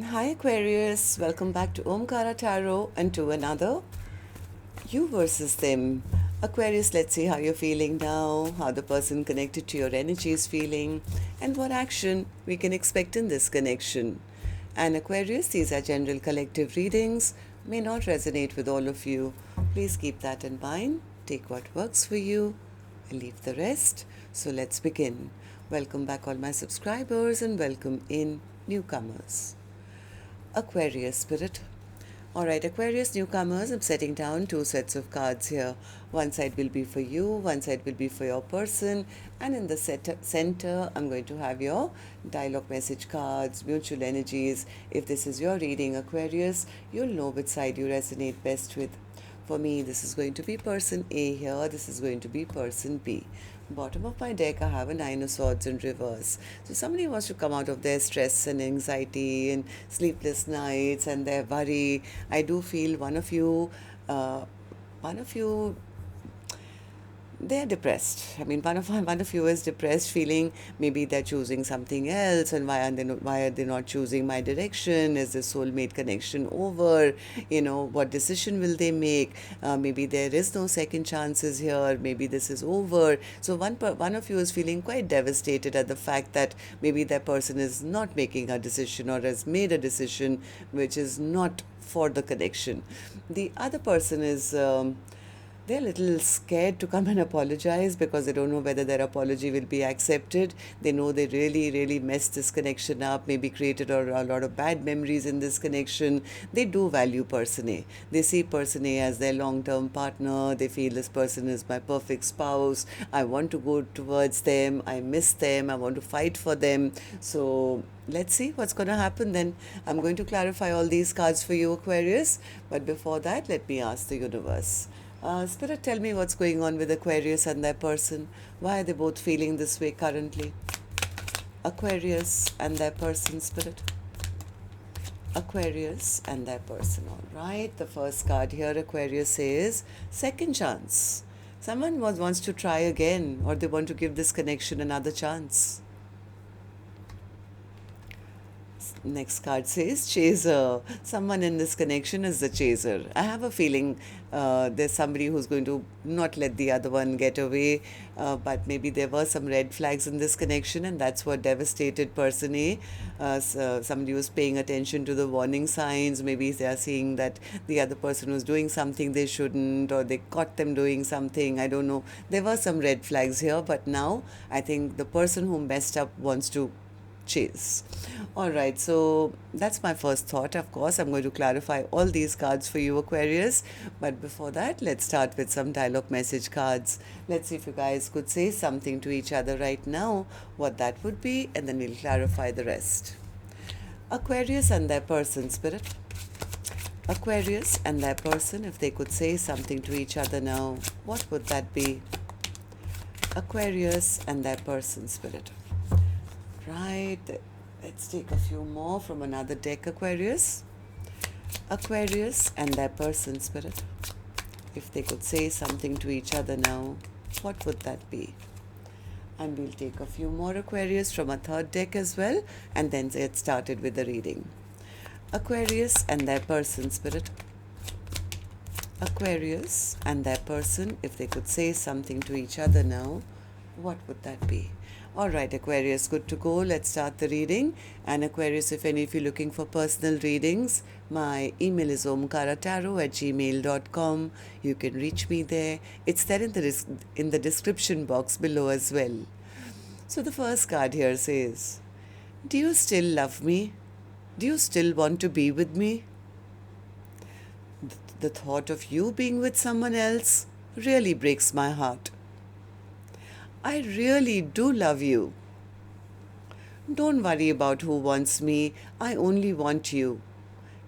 Hi Aquarius, welcome back to Omkaratarot and to another You versus Them. Aquarius, let's see how you're feeling now, how the person connected to your energy is feeling, and what action we can expect in this connection. And Aquarius, these are general collective readings, may not resonate with all of you. Please keep that in mind. Take what works for you and leave the rest. So let's begin. Welcome back, all my subscribers, and welcome in newcomers. Aquarius spirit. Alright, Aquarius newcomers, I'm setting down two sets of cards here. One side will be for you, one side will be for your person, and in the center, I'm going to have your dialogue message cards, mutual energies. If this is your reading, Aquarius, you'll know which side you resonate best with. For me, this is going to be person A here, this is going to be person B. Bottom of my deck, I have a Nine of Swords in reverse. So somebody wants to come out of their stress and anxiety and sleepless nights and their worry. I do feel uh, one of you they're depressed. I mean, one of you is depressed, feeling maybe they're choosing something else, and why are they not choosing my direction? Is the soulmate connection over? What decision will they make? Maybe there is no second chances here. Maybe this is over. So one of you is feeling quite devastated at the fact that maybe that person is not making a decision or has made a decision which is not for the connection. The other person is. They're a little scared to come and apologize because they don't know whether their apology will be accepted. They know they really, really messed this connection up, maybe created a lot of bad memories in this connection. They do value person A. They see person A as their long-term partner. They feel this person is my perfect spouse. I want to go towards them. I miss them. I want to fight for them. So let's see what's going to happen then. I'm going to clarify all these cards for you, Aquarius. But before that, let me ask the universe. Spirit, tell me what's going on with Aquarius and their person. Why are they both feeling this way currently? Aquarius and their person, Spirit. Aquarius and their person. All right. The first card here, Aquarius, says second chance. Someone wants to try again, or they want to give this connection another chance. Next card says chaser. Someone in this connection is the chaser. I have a feeling there's somebody who's going to not let the other one get away, but maybe there were some red flags in this connection, and that's what devastated person A. So somebody was paying attention to the warning signs. Maybe they are seeing that the other person was doing something they shouldn't, or they caught them doing something. I don't know. There were some red flags here, but now I think the person who messed up wants to chase. All right, so that's my first thought. Of course, I'm going to clarify all these cards for you, Aquarius. But before that, let's start with some dialogue message cards. Let's see if you guys could say something to each other right now, what that would be, and then we'll clarify the rest. Aquarius and their person, Spirit. Aquarius and their person, if they could say something to each other now, what would that be? Aquarius and their person, Spirit. Right, let's take a few more from another deck, Aquarius. Aquarius and their person, Spirit. If they could say something to each other now, what would that be? And we'll take a few more, Aquarius, from a third deck as well, and then get started with the reading. Aquarius and their person, Spirit. Aquarius and their person, if they could say something to each other now, what would that be? All right, Aquarius, good to go. Let's start the reading. And Aquarius, if any of you looking for personal readings, my email is omkaratarot@gmail.com. You can reach me there. It's there in the description box below as well. So the first card here says, do you still love me? Do you still want to be with me? The thought of you being with someone else really breaks my heart. I really do love you. Don't worry about who wants me. I only want you.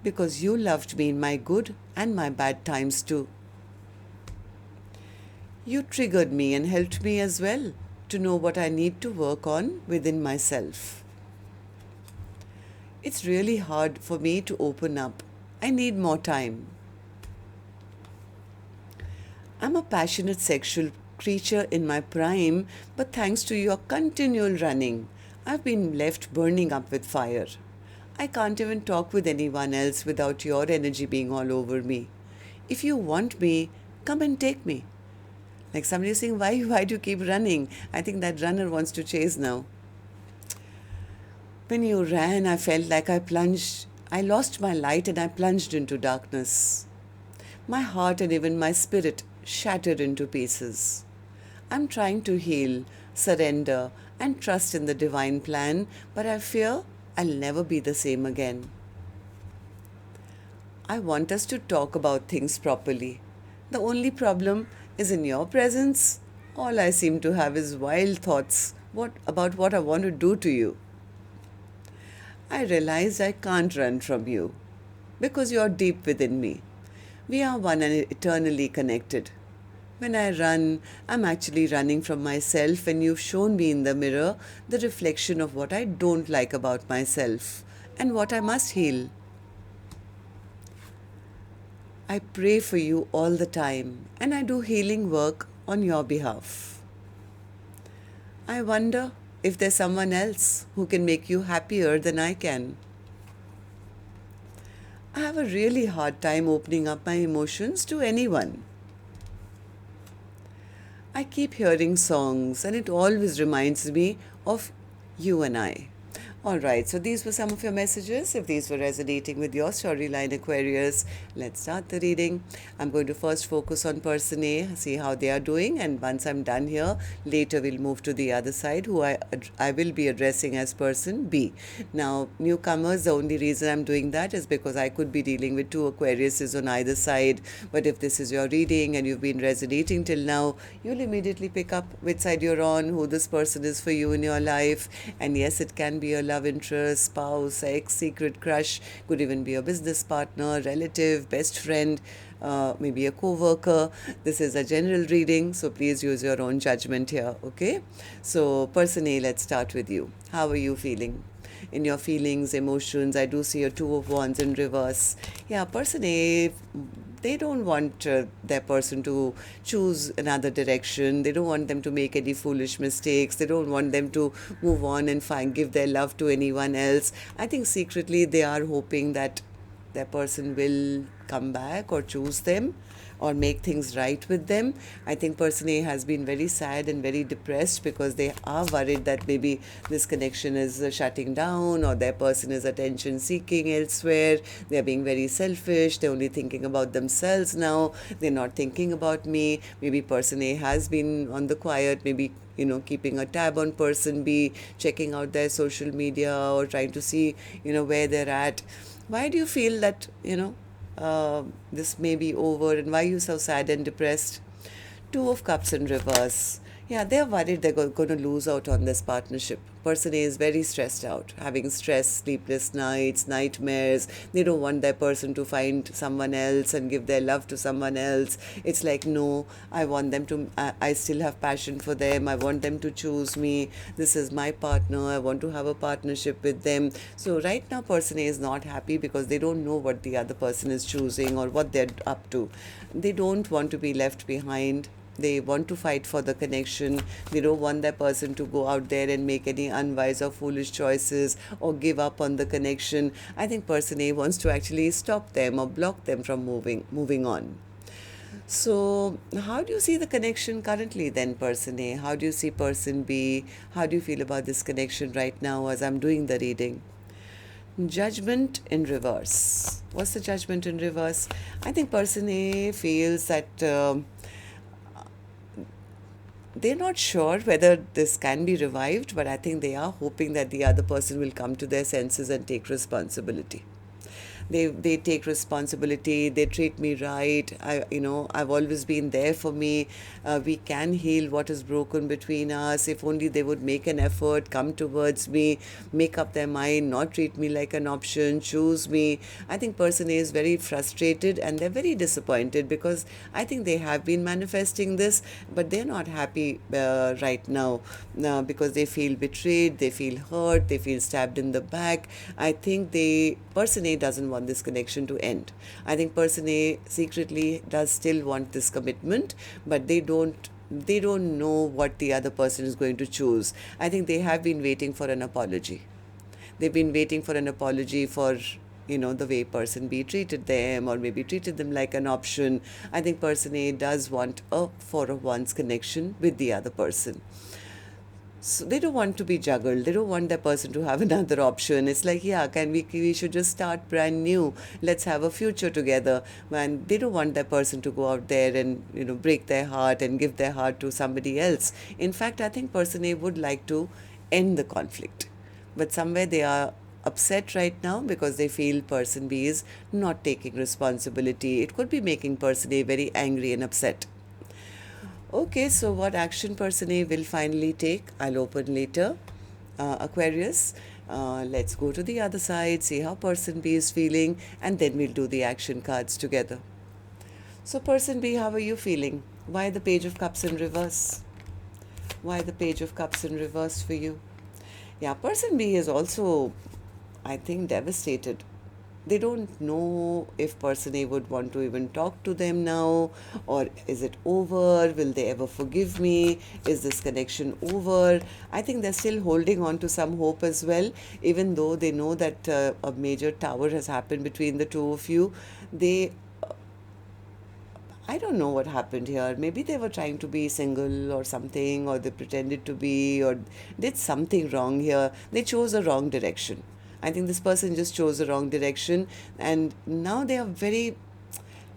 Because you loved me in my good and my bad times too. You triggered me and helped me as well to know what I need to work on within myself. It's really hard for me to open up. I need more time. I'm a passionate sexual creature in my prime, but thanks to your continual running, I've been left burning up with fire. I can't even talk with anyone else without your energy being all over me. If you want me, come and take me. Like somebody is saying, why do you keep running? I think that runner wants to chase now. When you ran, I felt like I lost my light and I plunged into darkness. My heart and even my spirit shattered into pieces. I'm trying to heal, surrender, and trust in the divine plan, but I fear I'll never be the same again. I want us to talk about things properly. The only problem is in your presence. All I seem to have is wild thoughts about what I want to do to you. I realize I can't run from you because you're deep within me. We are one and eternally connected. When I run, I'm actually running from myself, and you've shown me in the mirror the reflection of what I don't like about myself and what I must heal. I pray for you all the time, and I do healing work on your behalf. I wonder if there's someone else who can make you happier than I can. I have a really hard time opening up my emotions to anyone. I keep hearing songs and it always reminds me of you and I. Alright, so these were some of your messages. If these were resonating with your storyline, Aquarius, let's start the reading. I'm going to first focus on person A, see how they are doing, and once I'm done here, later we'll move to the other side, who I will be addressing as person B. Now, newcomers, the only reason I'm doing that is because I could be dealing with two Aquariuses on either side, but if this is your reading and you've been resonating till now, you'll immediately pick up which side you're on, who this person is for you in your life, and yes, it can be a love interest, spouse, ex, secret crush, could even be a business partner, relative, best friend, maybe a co-worker. This is a general reading, so please use your own judgment here, okay? So person A, let's start with you. How are you feeling? In your feelings, emotions, I do see a Two of Wands in reverse. Yeah, person A, they don't want their person to choose another direction. They don't want them to make any foolish mistakes. They don't want them to move on and give their love to anyone else. I think secretly they are hoping that their person will come back or choose them or make things right with them. I think person A has been very sad and very depressed because they are worried that maybe this connection is shutting down, or their person is attention seeking elsewhere. They're being very selfish. They're only thinking about themselves now. They're not thinking about me. Maybe person A has been on the quiet, maybe keeping a tab on person B, checking out their social media or trying to see, where they're at. Why do you feel that, this may be over, and why are you so sad and depressed? Two of Cups in reverse. Yeah, they're worried they're going to lose out on this partnership. Person A is very stressed out, having stress, sleepless nights, nightmares. They don't want their person to find someone else and give their love to someone else. It's like, no, I want them to, I still have passion for them. I want them to choose me. This is my partner. I want to have a partnership with them. So right now, person A is not happy because they don't know what the other person is choosing or what they're up to. They don't want to be left behind. They want to fight for the connection. They don't want that person to go out there and make any unwise or foolish choices or give up on the connection. I think person A wants to actually stop them or block them from moving on. So how do you see the connection currently then, person A? How do you see person B? How do you feel about this connection right now as I'm doing the reading? Judgment in reverse. What's the judgment in reverse? I think person A feels that they're not sure whether this can be revived, but I think they are hoping that the other person will come to their senses and take responsibility. They take responsibility. They treat me right. I've always been there for me. We can heal what is broken between us. If only they would make an effort, come towards me, make up their mind, not treat me like an option, choose me. I think person A is very frustrated and they're very disappointed because I think they have been manifesting this, but they're not happy right now because they feel betrayed, they feel hurt, they feel stabbed in the back. I think person A doesn't want this connection to end. I think person A secretly does still want this commitment, but they don't know what the other person is going to choose. I think they have been waiting for an apology. They've been waiting for an apology for, the way person B treated them, or maybe treated them like an option. I think person A does want a 4 of Wands connection with the other person. So they don't want to be juggled. They don't want that person to have another option. It's like, yeah, we should just start brand new. Let's have a future together. Man, they don't want that person to go out there and, break their heart and give their heart to somebody else. In fact, I think person A would like to end the conflict. But somewhere they are upset right now because they feel person B is not taking responsibility. It could be making person A very angry and upset. Okay, so what action person A will finally take, I'll open later. Aquarius, let's go to the other side, see how person B is feeling, and then we'll do the action cards together. So person B, how are you feeling? Why the Page of Cups in reverse? Why the Page of Cups in reverse for you? Yeah, person B is also, I think, devastated. They don't know if person A would want to even talk to them now, or is it over? Will they ever forgive me? Is this connection over? I think they're still holding on to some hope as well, even though they know that a major tower has happened between the two of you. I don't know what happened here. Maybe they were trying to be single or something, or they pretended to be, or did something wrong here. They chose a wrong direction. I think this person just chose the wrong direction, and now they are very,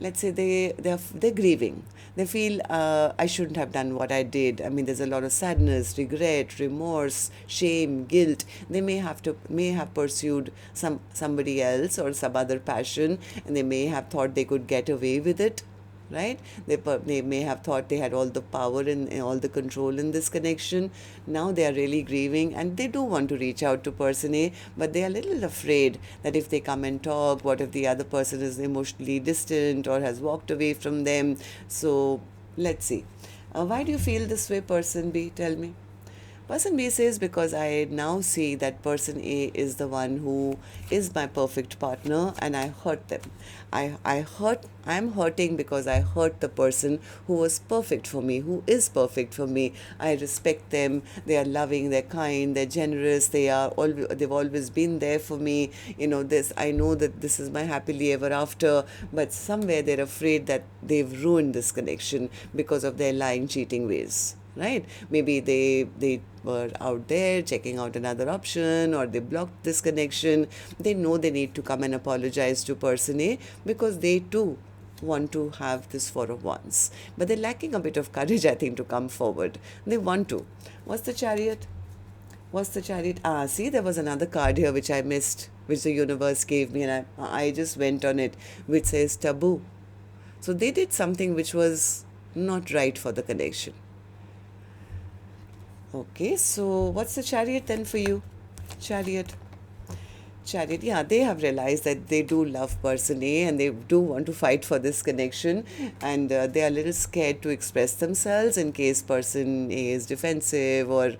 let's say they're grieving. They feel I shouldn't have done what I did. I mean, there's a lot of sadness, regret, remorse, shame, guilt. They may have pursued somebody else or some other passion, and they may have thought they could get away with it. Right? They may have thought they had all the power and all the control in this connection. Now they are really grieving, and they do want to reach out to person A, but they are a little afraid that if they come and talk, what if the other person is emotionally distant or has walked away from them? So let's see. Why do you feel this way, person B? Tell me. Person B says, because I now see that person A is the one who is my perfect partner, and I hurt them. I'm hurting because I hurt the person who was perfect for me, who is perfect for me. I respect them. They are loving, they're kind, they're generous. They've always been there for me. I know that this is my happily ever after, but somewhere they're afraid that they've ruined this connection because of their lying, cheating ways. Right? Maybe they were out there checking out another option, or they blocked this connection. They know they need to come and apologize to person A because they too want to have this 4 of Wands. But they're lacking a bit of courage, I think, to come forward. They want to. What's the Chariot? What's the Chariot? See, there was another card here which I missed, which the universe gave me, and I just went on it, which says taboo. So they did something which was not right for the connection. Okay, so what's the Chariot then for you? Chariot, yeah, they have realized that they do love person A, and they do want to fight for this connection, and they are a little scared to express themselves in case person A is defensive or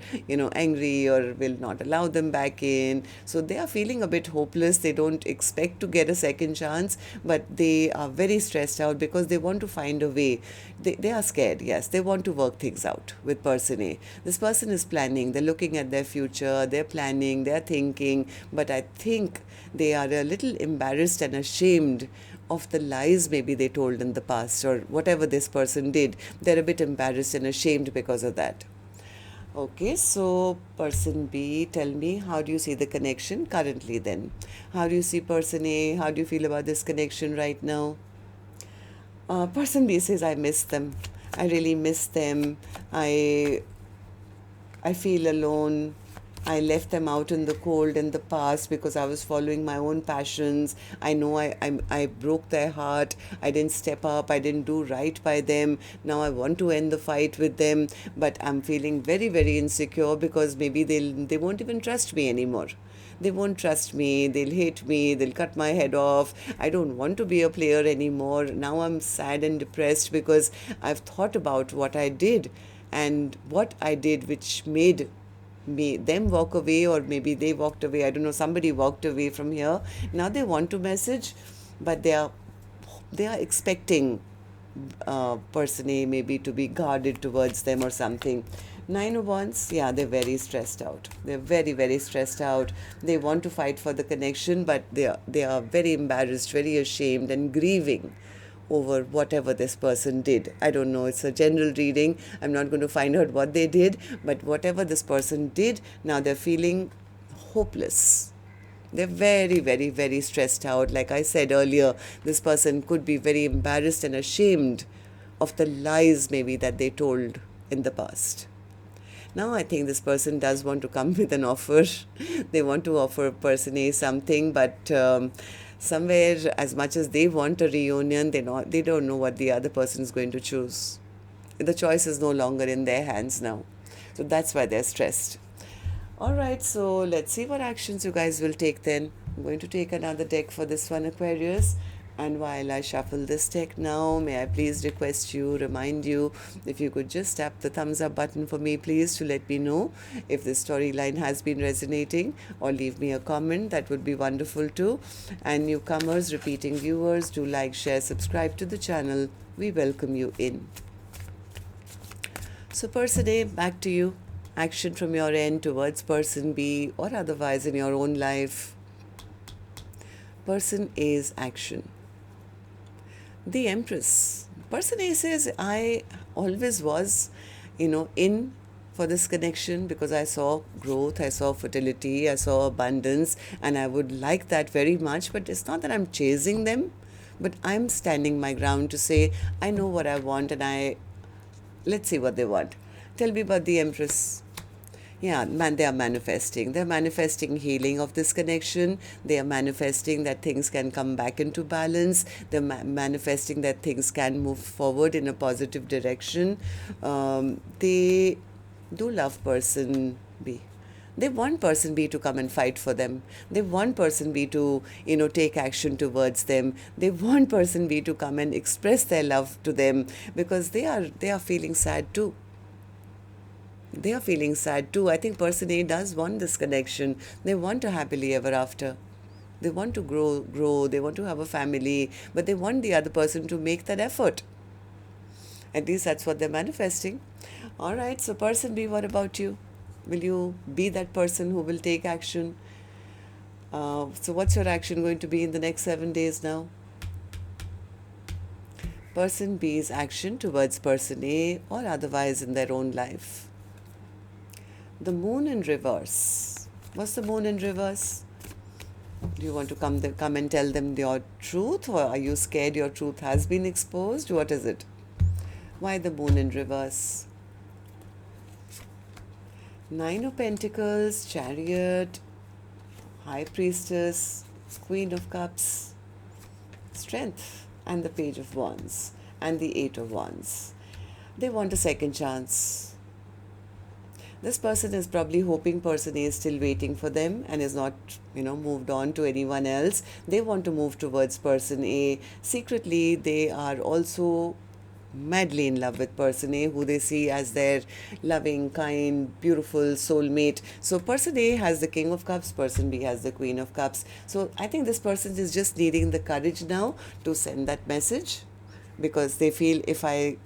angry or will not allow them back in. So they are feeling a bit hopeless. They don't expect to get a second chance, but they are very stressed out because they want to find a way. They are scared, yes. They want to work things out with person A. This person is planning. They're looking at their future. They're planning. They're thinking. But I think they are a little embarrassed and ashamed of the lies maybe they told in the past, or whatever this person did. They're a bit embarrassed and ashamed because of that. Okay, so person B, tell me, how do you see the connection currently then? How do you see person A? How do you feel about this connection right now? Person B says, I miss them. I really miss them. I feel alone. I left them out in the cold in the past because I was following my own passions. I know I broke their heart. I didn't step up. I didn't do right by them. Now I want to end the fight with them, but I'm feeling very, very insecure because maybe they won't even trust me anymore. They won't trust me. They'll hate me. They'll cut my head off. I don't want to be a player anymore. Now I'm sad and depressed because I've thought about what I did and what I did which made them walk away, or maybe they walked away. I don't know. Somebody walked away from here. Now they want to message, but they are expecting person A maybe to be guarded towards them or something. Nine of Wands, yeah, they're very stressed out. They're very, very stressed out. They want to fight for the connection, but they are very embarrassed, very ashamed, and grieving over whatever this person did. I don't know, it's a general reading. I'm not going to find out what they did, but whatever this person did, now they're feeling hopeless. They're very, very, very stressed out. Like I said earlier, this person could be very embarrassed and ashamed of the lies maybe that they told in the past. Now I think this person does want to come with an offer. They want to offer person A something, but somewhere, as much as they want a reunion, they don't know what the other person is going to choose. The choice is no longer in their hands now. So that's why they're stressed. Alright, so let's see what actions you guys will take then. I'm going to take another deck for this one, Aquarius. And while I shuffle this deck now, may I please remind you, if you could just tap the thumbs up button for me, please, to let me know if this storyline has been resonating, or leave me a comment. That would be wonderful too. And newcomers, repeating viewers, do like, share, subscribe to the channel. We welcome you in. So person A, back to you. Action from your end towards person B or otherwise in your own life. Person A's action. The Empress. Person A says, I always was, in for this connection because I saw growth, I saw fertility, I saw abundance, and I would like that very much. But it's not that I'm chasing them, but I'm standing my ground to say, I know what I want, and let's see what they want. Tell me about the Empress. Yeah, they are manifesting. They're manifesting healing of this connection. They are manifesting that things can come back into balance. They're manifesting that things can move forward in a positive direction. They do love person B. They want person B to come and fight for them. They want person B to, take action towards them. They want person B to come and express their love to them, because they are feeling sad too. They are feeling sad too. I think person A does want this connection. They want to happily ever after. They want to grow. They want to have a family, but they want the other person to make that effort. At least that's what they're manifesting. All right, so person B, what about you? Will you be that person who will take action? So what's your action going to be in the next 7 days now? Person B's action towards person A or otherwise in their own life. The Moon in reverse. What's the Moon in reverse? Do you want to come and tell them your truth, or are you scared your truth has been exposed? What is it? Why the Moon in reverse? Nine of Pentacles, Chariot, High Priestess, Queen of Cups, Strength, and the Page of Wands, and the Eight of Wands. They want a second chance. This person is probably hoping person A is still waiting for them and is not, moved on to anyone else. They want to move towards person A. Secretly, they are also madly in love with person A, who they see as their loving, kind, beautiful soulmate. So person A has the King of Cups, person B has the Queen of Cups. So I think this person is just needing the courage now to send that message, because they feel, if I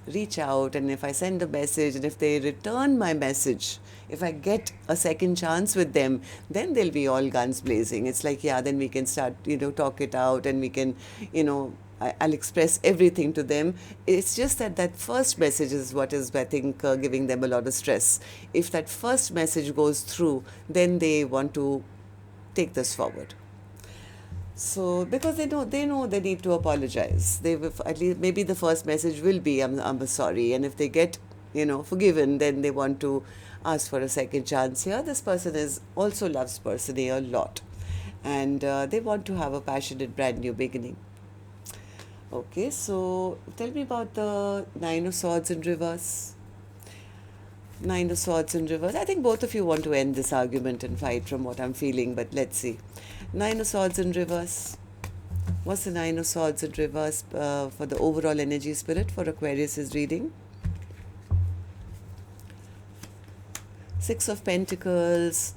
reach out and if I send a message and if they return my message, if I get a second chance with them, then they'll be all guns blazing. It's like, yeah, then we can start, talk it out, and we can, I'll express everything to them. It's just that first message is what is, I think, giving them a lot of stress. If that first message goes through, then they want to take this forward. So, because they know they need to apologize. At least maybe the first message will be, I'm sorry. And if they get, forgiven, then they want to ask for a second chance here. This person also loves person A a lot. And they want to have a passionate brand new beginning. Okay, so tell me about the Nine of Swords in reverse. Nine of Swords in reverse. I think both of you want to end this argument and fight, from what I'm feeling, but let's see. Nine of Swords in reverse. What's the Nine of Swords in reverse for the overall energy spirit for Aquarius' reading? Six of Pentacles,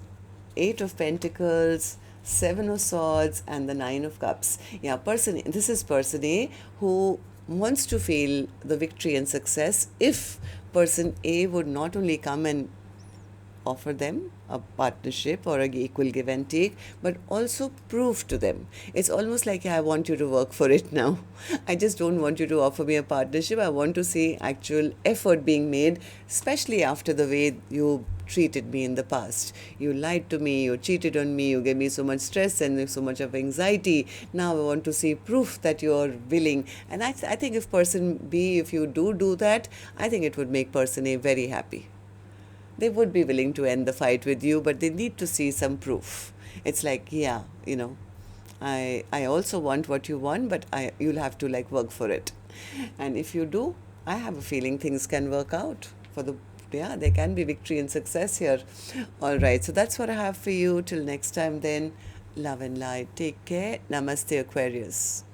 Eight of Pentacles, Seven of Swords, and the Nine of Cups. Yeah, this is person A, who wants to feel the victory and success if person A would not only come and offer them a partnership or a equal give and take, but also prove to them. It's almost like, I want you to work for it now. I just don't want you to offer me a partnership. I want to see actual effort being made, especially after the way you treated me in the past. You lied to me, you cheated on me, you gave me so much stress and so much of anxiety. Now I want to see proof that you're willing. And I think if person B, if you do that, I think it would make person A very happy. They would be willing to end the fight with you, but they need to see some proof. It's like, yeah, I also want what you want, but you'll have to like work for it. And if you do, I have a feeling things can work out for the, yeah, there can be victory and success here. All right, so that's what I have for you. Till next time then, love and light. Take care. Namaste, Aquarius.